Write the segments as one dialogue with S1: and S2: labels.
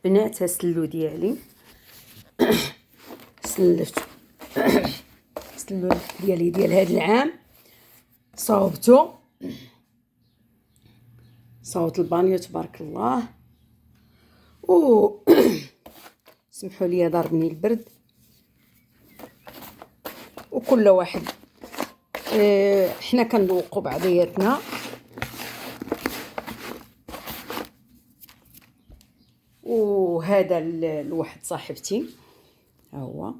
S1: بنات السلو ديالي سلفت السلو ديالي ديال هذا العام. صوبت البانيو تبارك الله. و سمحوا لي ضربني البرد. وكل واحد حنا كنذوقوا بعضياتنا. وهذا لواحد صاحبتي ها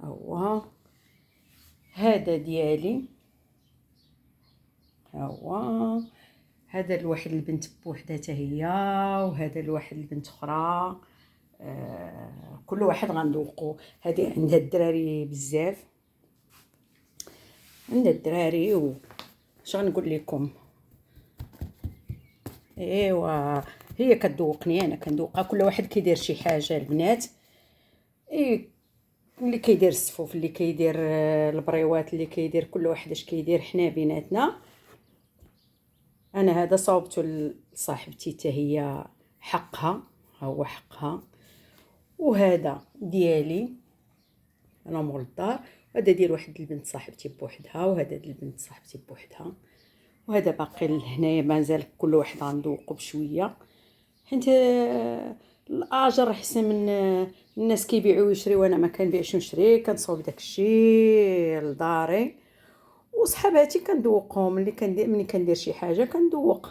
S1: هو هذا ديالي ها هو. هذا لواحد البنت بوحدها حتى هي، وهذا لواحد البنت اخرى. كل واحد غنذوقو. هذه عندها الدراري بزاف، عندها الدراري. و اش غنقول لكم، ايوا هي كتذوقني انا كنذوقها. كل واحد كيدير شي حاجه. البنات اللي كيدير الصفوف، اللي كيدير البريوات، اللي كيدير كل واحد اش كيدير. حنا بيناتنا. انا هذا صوبته لصاحبتي حتى هي حقها، ها هو حقها. وهذا ديالي انا مول الدار. وهذا ديال واحد البنت صاحبتي بوحدها، وهذا ديال البنت صاحبتي بوحدها. وهذا باقي لهنايا مازال كل واحد غندوقو بشويه، حيت الاجر احسن من الناس كيبيعوا ويشريو. انا ما كنبيعش ونشري، كنصوب داكشي لداري. وصحاباتي كندوقهم. ملي كندير شي حاجه كندوق.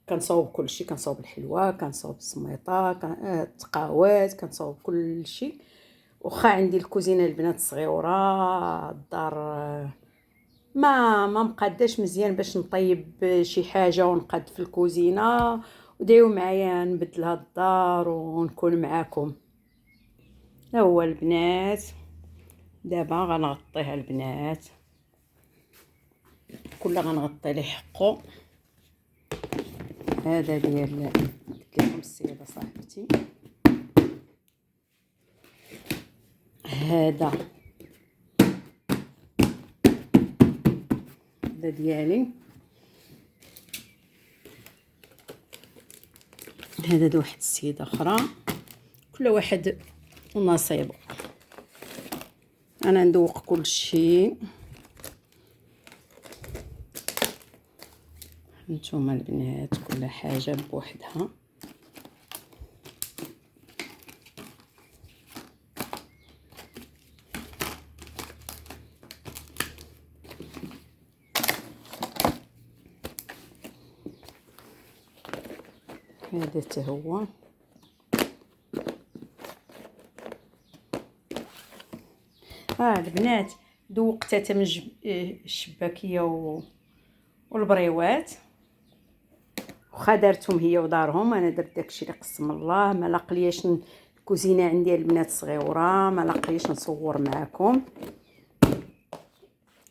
S1: كنصوب كلشي، كنصوب الحلوى، كنصوب السميطه، التقاوات، كنصوب كلشي. واخا عندي الكوزينه البنات الصغيره الدار ما مقاداش مزيان باش نطيب شي حاجه ونقاد في الكوزينه. ودعيو معايا نبدلها الدار ونكون معاكم. ها هو البنات. دابا غنغطيها البنات، كلها غنغطي ليه حقو. هذا ديال قلت لكم السيده صاحبتي. هذا ديالي. هذا د واحد السيده اخرى. كل واحد ونصيبه. انا ندوق كل شيء. نتوما البنات كل حاجه بوحدها. هذا حتى هو. البنات ذوقت حتى من الشباكيه والبريوات. واخا دارتهم هي ودارهم، انا درت داكشي اللي قسم الله. ما لاقلياش الكوزينه عندي البنات صغيره، ما لاقلياش نصور معكم.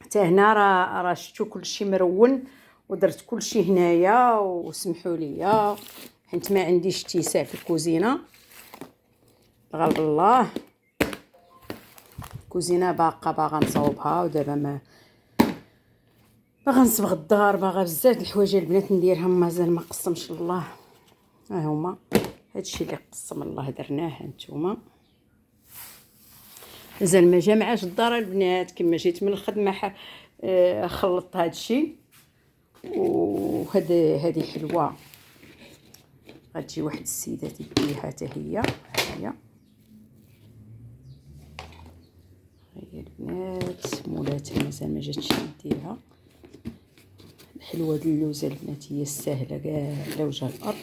S1: حتى هنا راه شفتوا كلشي مرون، ودرت كلشي هنايا. وسمحوا لي حيت ما عنديش اتساع في الكوزينه. غالب الله الكوزينه باغا نصاوبها. ودابا ما باغا نصبغ الدار، باغا بزاف د الحوايج البنات نديرها. مازال ما قسمش الله. ها هما هادشي اللي قسم الله درناه. هانتوما مازال ما جامعاش الدار البنات. كما جيت من الخدمه خلطت هادشي. هذه حلوه غتجي واحد السيده تديها حتى هي. هي البنات مولاتها مازال ما جاتش نديها. الحلوه ديال اللوزه البنات هي السهله كاع على وجه الارض.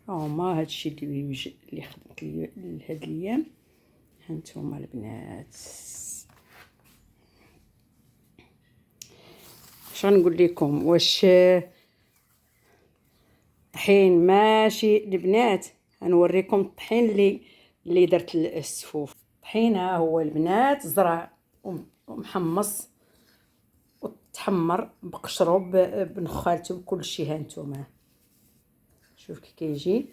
S1: هما هادشي اللي خدمت لهاد الايام. هانتوما البنات اش غنقول لكم. واش طحين ماشي البنات؟ غنوريكم الطحين اللي درت السفوف. الطحين ها هو البنات زرع ومحمص وتحمر بقشرو بنخالته بكل شيء. هانتوما شوف كي كيجي.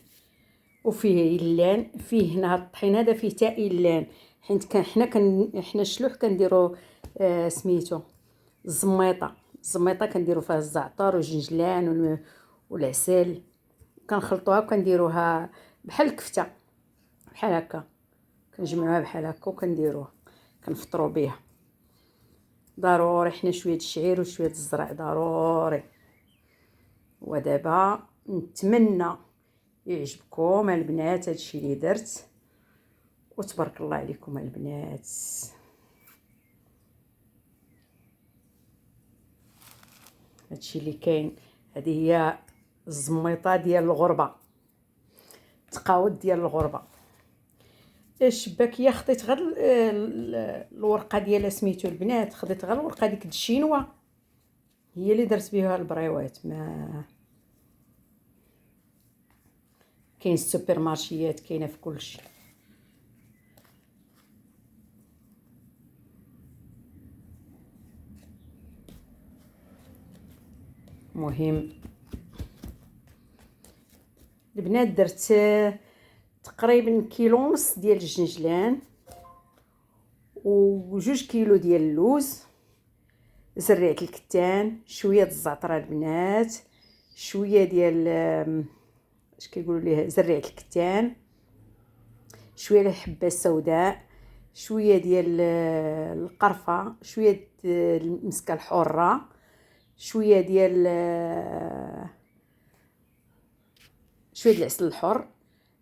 S1: وفيه اللان. فيه هنا الطحين هذا فيه تاء اللان، حيت حنا الشلوح كنديرو سميتو الزميطه كنديرو فيها الزعتر والجنجلان والعسل، كنخلطوها وكنديروها بحال الكفته، بحال هكا كنجمعوها بحال هكا وكنديروها كنفطروا بها. ضروري حنا شويه الشعير وشويه الزرع ضروري. ودابا نتمنى يعجبكم البنات هادشي اللي درت، وتبارك الله عليكم البنات. هادشي اللي كاين. هذه هي الزميطه ديال الغربه، التقاوت ديال الغربه. الشباكيه خديت غير الورقه ديالها سميتو البنات، خديت غير الورقه ديك الشينوا هي اللي درت بها البريوات. ما كاين السوبر مارشيات كاينه في كلشي. مهم البنات درت تقريبا كيلو ونص ديال الجنجلان و2 كيلو ديال اللوز، زريعه الكتان، شويه الزعتر البنات، شويه ديال اش كيقولوا ليه زريعه الكتان، شويه الحبه السوداء، شويه ديال القرفه، شويه المسكه الحره، شويه ديال شويه العسل الحر،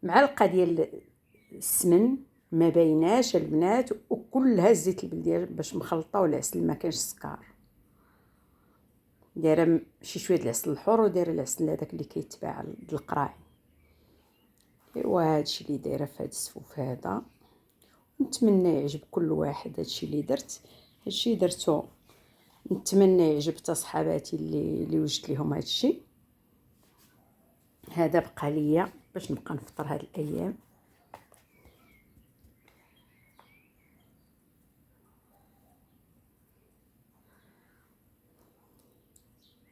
S1: معلقه ديال السمن ما بايناش البنات، وكلها الزيت البلدي باش مخلطه، والعسل ما كانش السكر. دايره شي شويه العسل الحر ودايره العسل هذاك اللي كيتباع القراعي. ايوا هادشي اللي دايره في هاد السفوف هذا. نتمنى يعجب كل واحد هادشي اللي درت. هادشي درتو نتمنى يعجب حتى صحاباتي اللي وجدت لهم هادشي. هذا بقى ليا باش نبقى نفطر هاد الايام.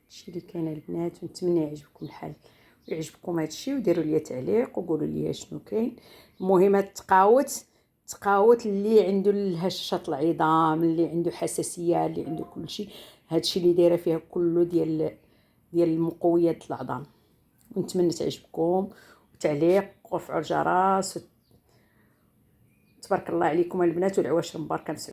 S1: هادشي اللي كاين البنات، ونتمنى يعجبكم الحال ويعجبكم هادشي، وديروا لي تعليق وقولوا لي شنو كاين. المهم هاد التقاوت اللي عنده الهشاشات العظام، اللي عنده حساسيه، اللي عنده كلشي، هادشي اللي دايره فيها كله ديال المقويات العظام. ونتمنى تعجبكم، وتعليق ورفعوا الجرس. تبارك الله عليكم البنات، والعواشر مباركه.